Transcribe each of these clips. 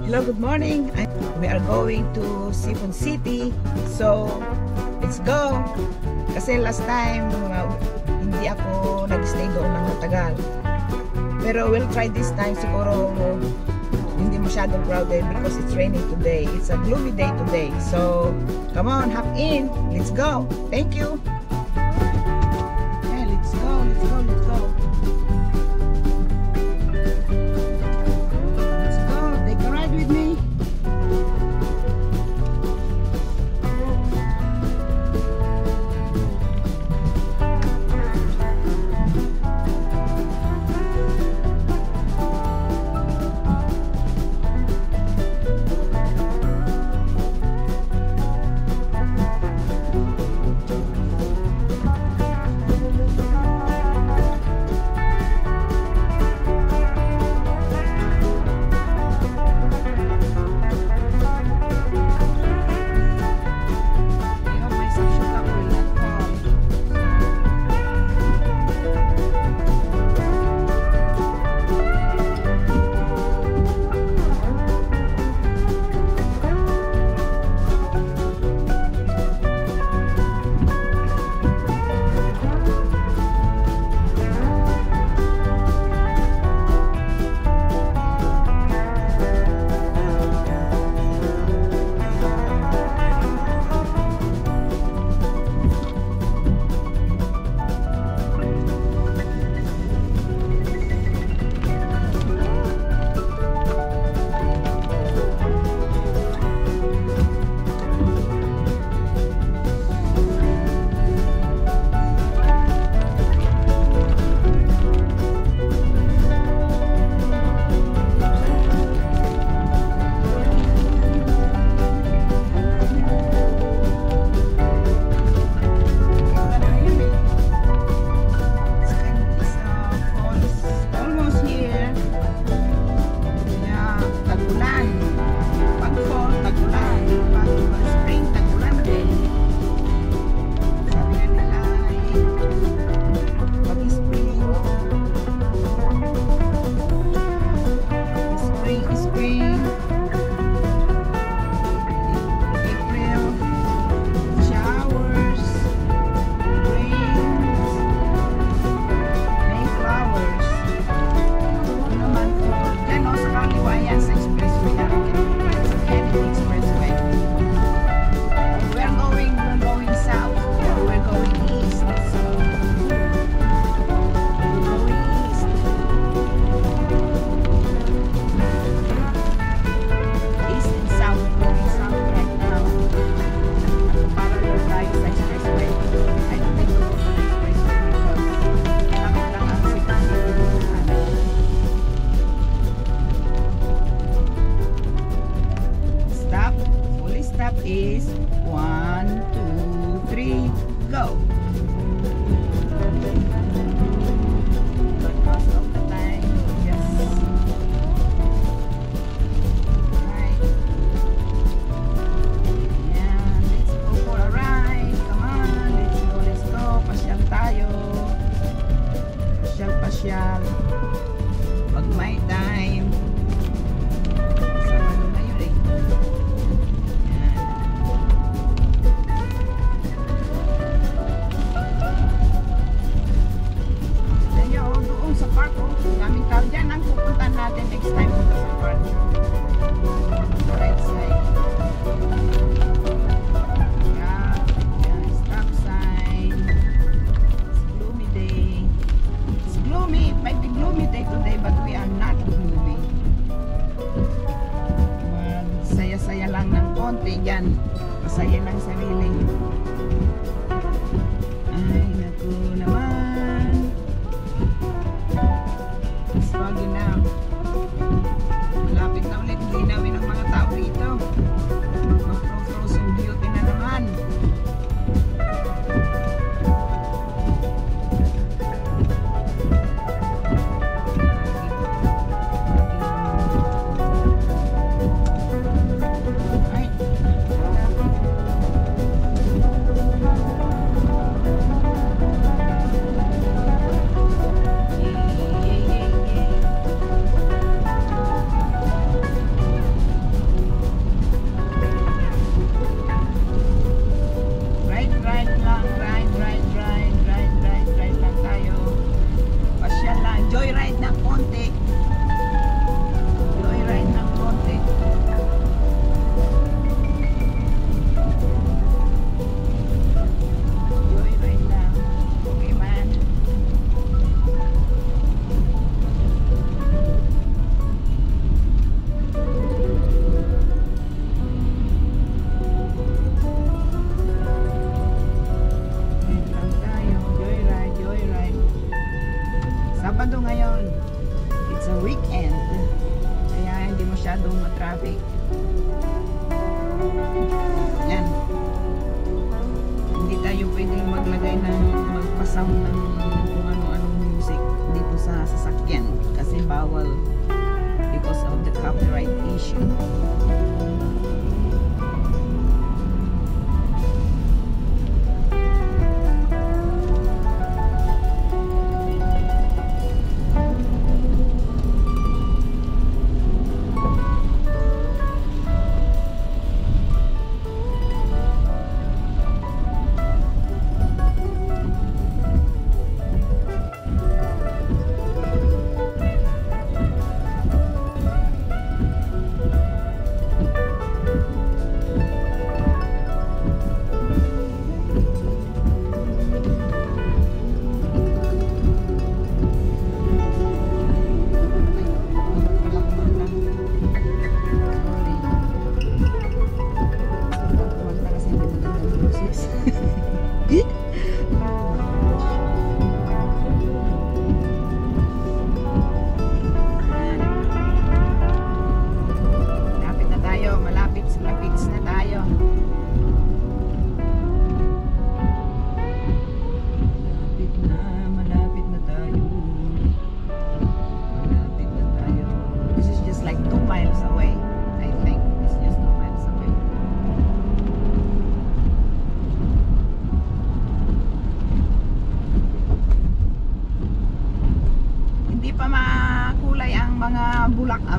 Hello, good morning. We are going to Cebu City. So, let's go. Kasi last time, hindi ako nag-stay doon ng matagal. Pero we'll try this time. Siguro, hindi masyadong crowded because it's raining today. It's a gloomy day today. So, come on, hop in. Let's go. Thank you. Okay, let's go, let's go, let's go. With me. Is 1, 2, 3, go. Most of the time, yes. Right. Yeah, let's go for a ride. Come on, let's go. Pasyal tayo. Pasyal. Pag may time. Next time sa park. Right side. Yeah, stop sign. It's gloomy day. It's gloomy. It might be gloomy day today, but we are not gloomy. Saya-saya lang ng konti dyan. Masaya lang sarili. Ay, naku naman. It's foggy now. Malapit na ulit linawin ng mga tao dito. Mag-frozen beauty na naman. weekend. Kaya hindi masyadong matraffic. Yan. Hindi tayo pwedeng maglagay ng magpasound ng kung ano-anong music dito sa sasakyan kasi bawal because of the copyright issue.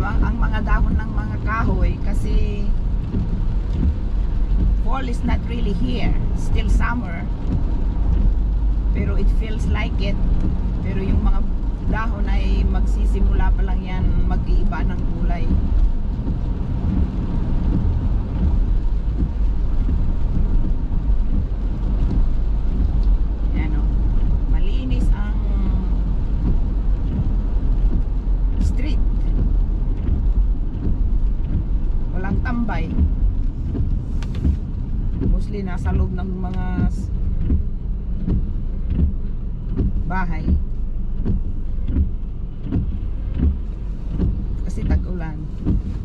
Ang mga dahon ng mga kahoy kasi fall is not really here, still summer, pero it feels like it. Pero yung mga dahon ay magsisimula pa lang yan mag-iiba ng kulay. Yan o, malinis ang street, walang tambay, mostly nasa loob ng mga bahay kasi tag-ulan,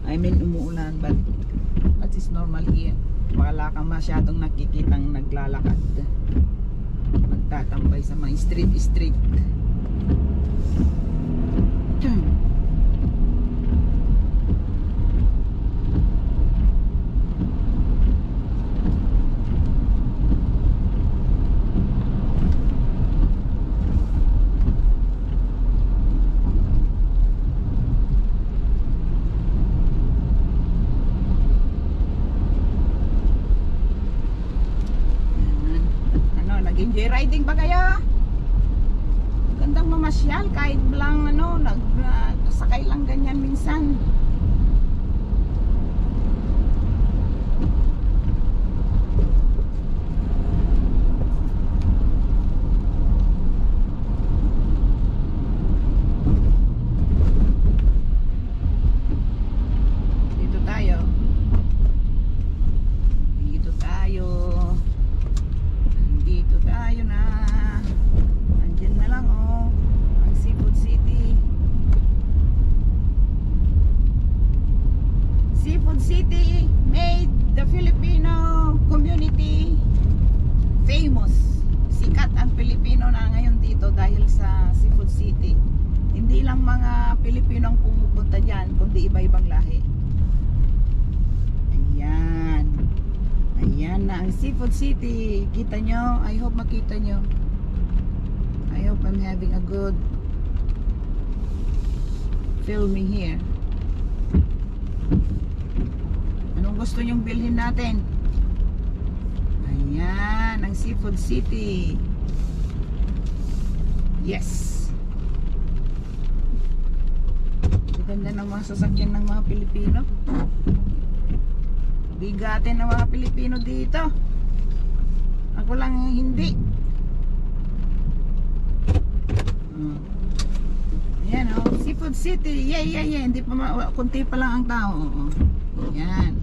I mean umuulan, but that is normal here. Wala kang masyadong nakikitang naglalakad, magtatambay sa mga street. Enjoy riding ba kayo? Gandang mamasyal kahit lang nagsakay lang ganyan minsan. City made the Filipino community famous. Sikat ang Pilipino na ngayon dito dahil sa Seafood City. Hindi lang mga Pilipino ang pumupunta dyan, kundi iba-ibang lahi. Ayan. Ayan na ang Seafood City. Kita nyo? I hope makita nyo. I hope I'm having a good filming here. Anong gusto nyong bilhin natin? Ayan, ang Seafood City. Yes. Ganda ng mga sasakyan ng mga Pilipino. Bigatin ng mga Pilipino dito. Ako lang hindi. Ayan o, Seafood City. Yeah. Hindi pa kunti pa lang ang tao. Ayan.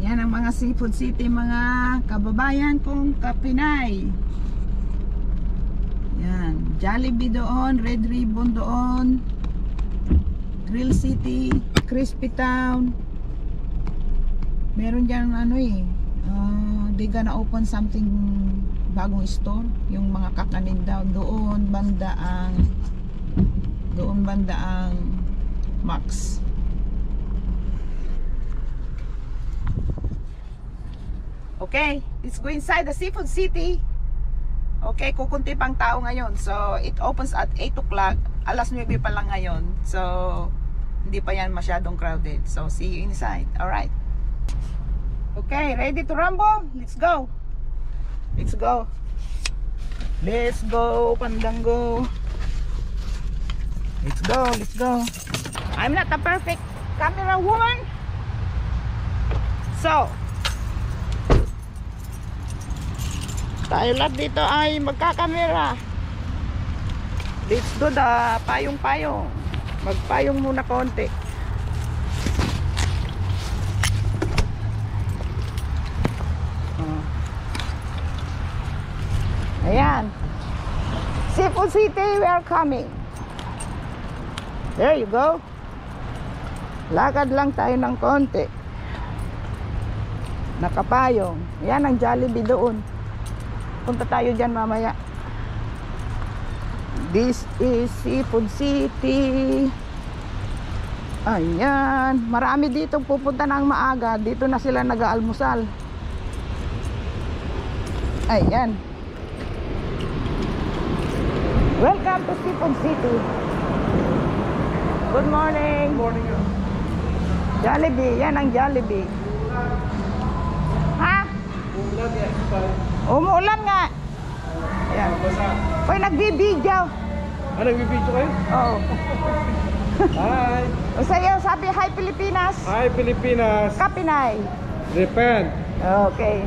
Yan ang mga Seafood City, mga kababayan kong Kapinay. Yan, Jollibee doon, Red Ribbon doon, Grill City, Crispy Town. Meron dyan ano they gonna open something bagong store, yung mga kakanin daw doon banda ang Max. Okay, let's go inside the Seafood City. Okay, kukunti pang tao ngayon. So, it opens at 8 o'clock. Alas 9 pa lang ngayon. So, hindi pa yan masyadong crowded. So, see you inside. Alright. Okay, ready to rumble? Let's go. Let's go. Let's go, Pandango. Let's go, let's go. I'm not a perfect camera woman. So, tayo lahat dito ay magkakamera. Let's do the payong-payong. Magpayong muna konti. Ayan. Seafood City, we are coming. There you go. Lakad lang tayo ng konti. Nakapayong. Ayan ang Jollibee doon. Punta tayo dyan mamaya. This is Seafood City. Ayan. Marami dito pupunta ng maaga. Dito na sila nag-aalmusal. Ayan. Welcome to Seafood City. Good morning. Good morning. Jollibee. Yan ang Jollibee. Ha? Umulan yan. Umuulan nga. Ayan. Hoy, nagbibideo. Nagbibideo kayo? Oo. Hi! O sa'yo, sabi, hi Pilipinas. Hi Pilipinas! Kapinay. Repent! Okay.